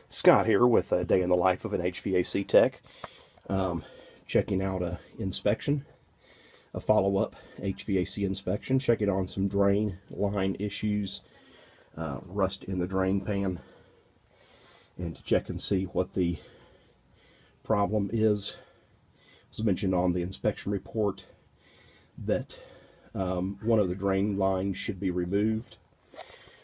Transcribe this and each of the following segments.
Scott here with a day in the life of an HVAC tech. Checking out a inspection, a follow-up HVAC inspection, checking on some drain line issues, rust in the drain pan, and to check and see what the problem is. It was mentioned on the inspection report that one of the drain lines should be removed.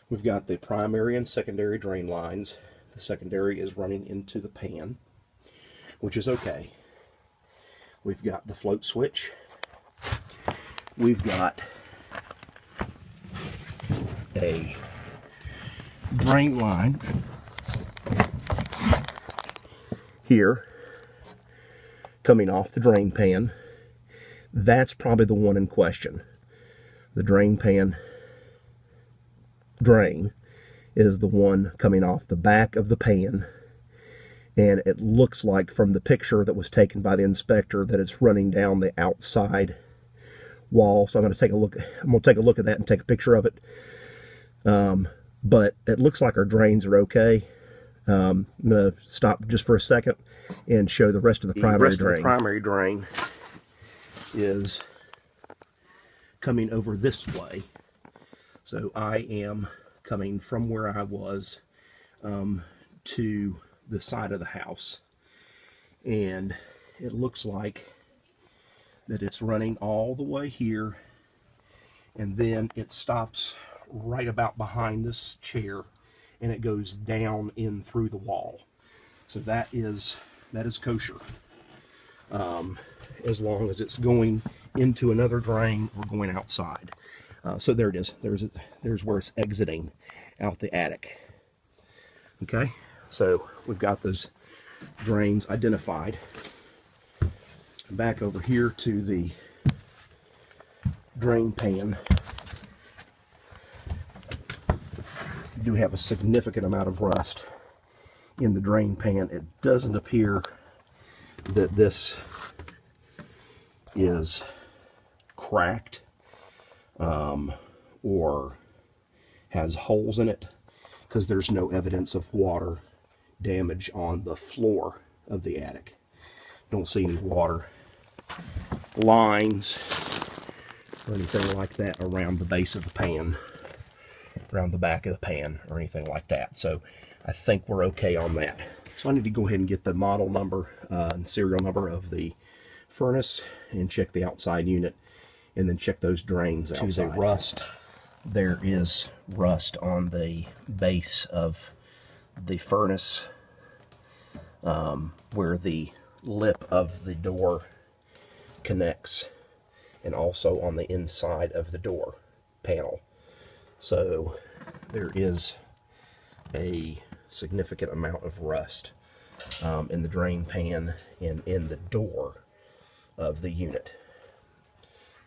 We've got the primary and secondary drain lines. The secondary is running into the pan, which is okay. We've got the float switch. We've got a drain line here coming off the drain pan. That's probably the one in question. The drain pan drain is the one coming off the back of the pan, and it looks like from the picture that was taken by the inspector that it's running down the outside wall. So I'm going to take a look. I'm going to take a look at that and take a picture of it. But it looks like our drains are okay. I'm going to stop just for a second and show the rest of the primary drain. The primary drain is coming over this way. So I am coming from where I was to the side of the house, and it looks like that it's running all the way here, and then it stops right about behind this chair and it goes down in through the wall. So that is kosher. As long as it's going into another drain or going outside. So there it is. There's where it's exiting out the attic. Okay, so we've got those drains identified. Back over here to the drain pan. We do have a significant amount of rust in the drain pan. It doesn't appear that this is cracked or has holes in it, because there's no evidence of water damage on the floor of the attic. Don't see any water lines or anything like that around the base of the pan, around the back of the pan, or anything like that. So I think we're okay on that. So I need to go ahead and get the model number and serial number of the furnace and check the outside unit, and then check those drains outside. To the rust, there is rust on the base of the furnace where the lip of the door connects, and also on the inside of the door panel. So there is a significant amount of rust in the drain pan and in the door of the unit.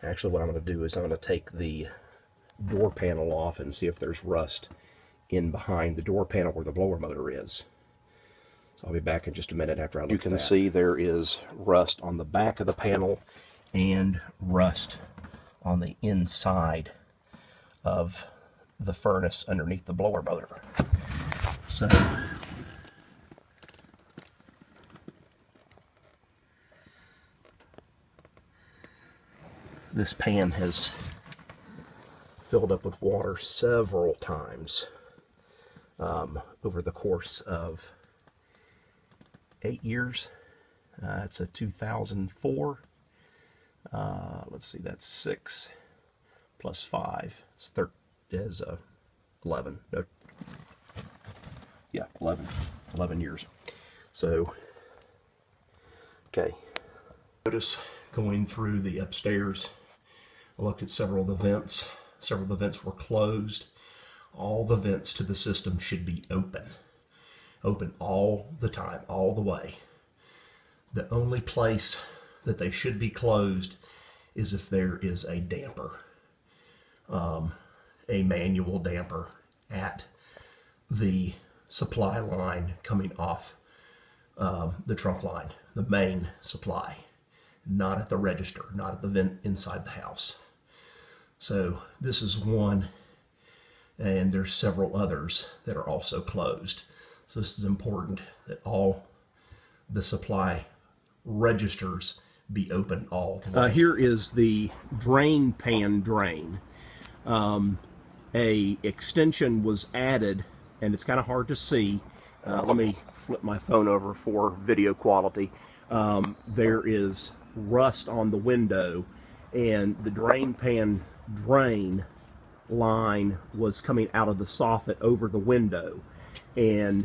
Actually, what I'm going to do is I'm going to take the door panel off and see if there's rust in behind the door panel where the blower motor is. So I'll be back in just a minute after I look at that. You can see there is rust on the back of the panel and rust on the inside of the furnace underneath the blower motor. So this pan has filled up with water several times over the course of 8 years. It's a 2004. Let's see, that's 6 plus 5 is 11. No, yeah, 11 years. So, okay. Notice going through the upstairs, I looked at several of the vents. Several of the vents were closed. All the vents to the system should be open. Open all the time, all the way. The only place that they should be closed is if there is a damper, a manual damper at the supply line coming off the trunk line, the main supply, not at the register, not at the vent inside the house. So this is one, and there's several others that are also closed. So this is important that all the supply registers be open all the way. Here is the drain pan drain. A extension was added, and it's kind of hard to see. Let me flip my phone over for video quality. There is rust on the window, and the drain pan drain line was coming out of the soffit over the window. And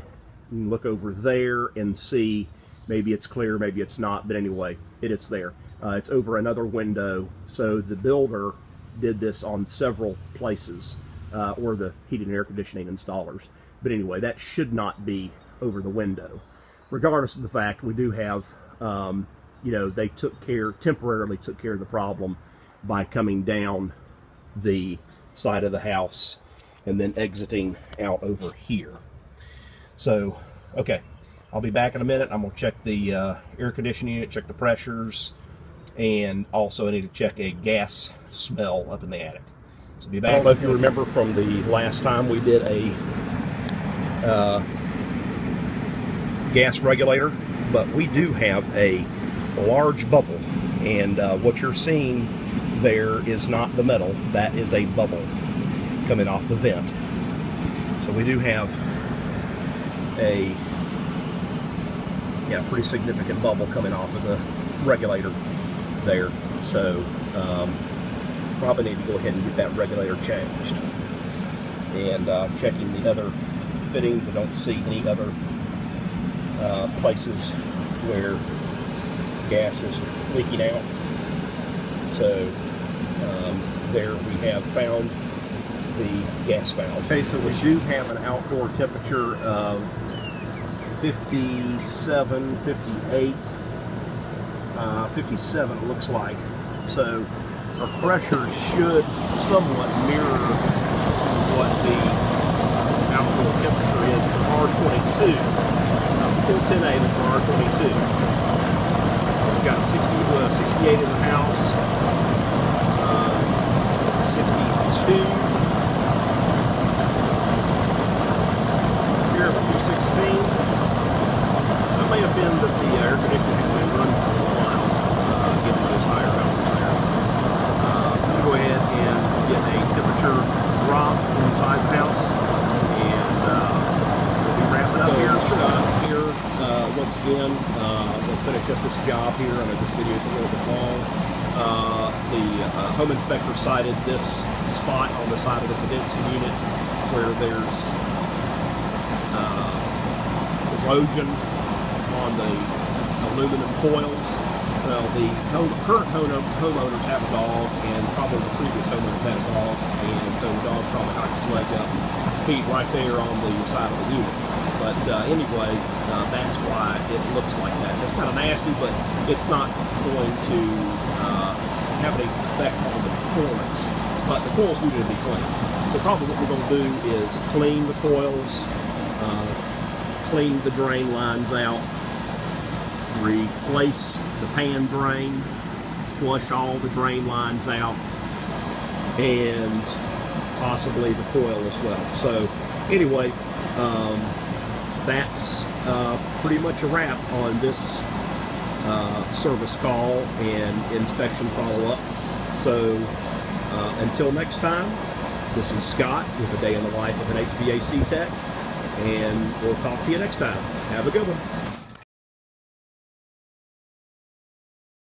you can look over there and see, maybe it's clear, maybe it's not, but anyway, it's there. It's over another window, so the builder did this on several places, or the heating and air conditioning installers. But anyway, that should not be over the window. Regardless of the fact, we do have, you know, they temporarily took care of the problem by coming down the side of the house and then exiting out over here. So, okay, I'll be back in a minute. I'm going to check the air conditioning unit, check the pressures, and also I need to check a gas smell up in the attic. So be back. I don't know if you remember from the last time we did a gas regulator, but we do have a large bubble, and what you're seeing there is not the metal, that is a bubble coming off the vent. So we do have a pretty significant bubble coming off of the regulator there. So probably need to go ahead and get that regulator changed. And checking the other fittings, I don't see any other places where gas is leaking out. So there we have found the gas valve. Okay, so we do have an outdoor temperature of 57, 58, 57 it looks like. So our pressure should somewhat mirror what the outdoor temperature is for R22. 410A for R22. We've got 68 in the house, 62. Here at 216. That may have been that the air conditioning had been running for a while, getting those higher numbers there. I'm going to go ahead and get a temperature drop inside the house, and we'll be wrapping up here. Here, once again, we'll finish up this job here. I know this video is a little bit long. The home inspector cited this spot on the side of the condensing unit where there's erosion on the aluminum coils. Well, the current homeowners have a dog, and probably the previous homeowners had a dog, and so the dog probably hiked his leg up, feet right there on the side of the unit. But anyway, that's why it looks like that. It's kind of nasty, but it's not going to have any effect on the performance. But the coils need to be cleaned. So probably what we're going to do is clean the coils, clean the drain lines out, replace the pan drain, flush all the drain lines out, and possibly the coil as well. So anyway, that's pretty much a wrap on this service call and inspection follow-up. So until next time, this is Scott with a day in the life of an HVAC tech, and we'll talk to you next time. Have a good one.